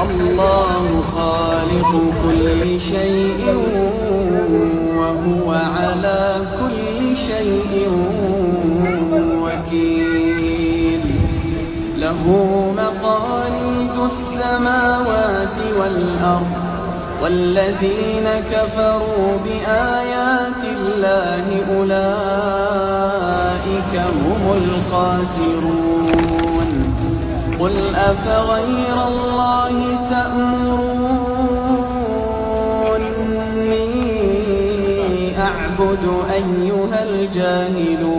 الله خالق كل شيء وهو على كل شيء وكيل. له مقاليد السماوات والأرض والذين كفروا بآيات الله أولئك هم الخاسرون. قل أفغير الله تأمروني أعبد أيها الجاهلون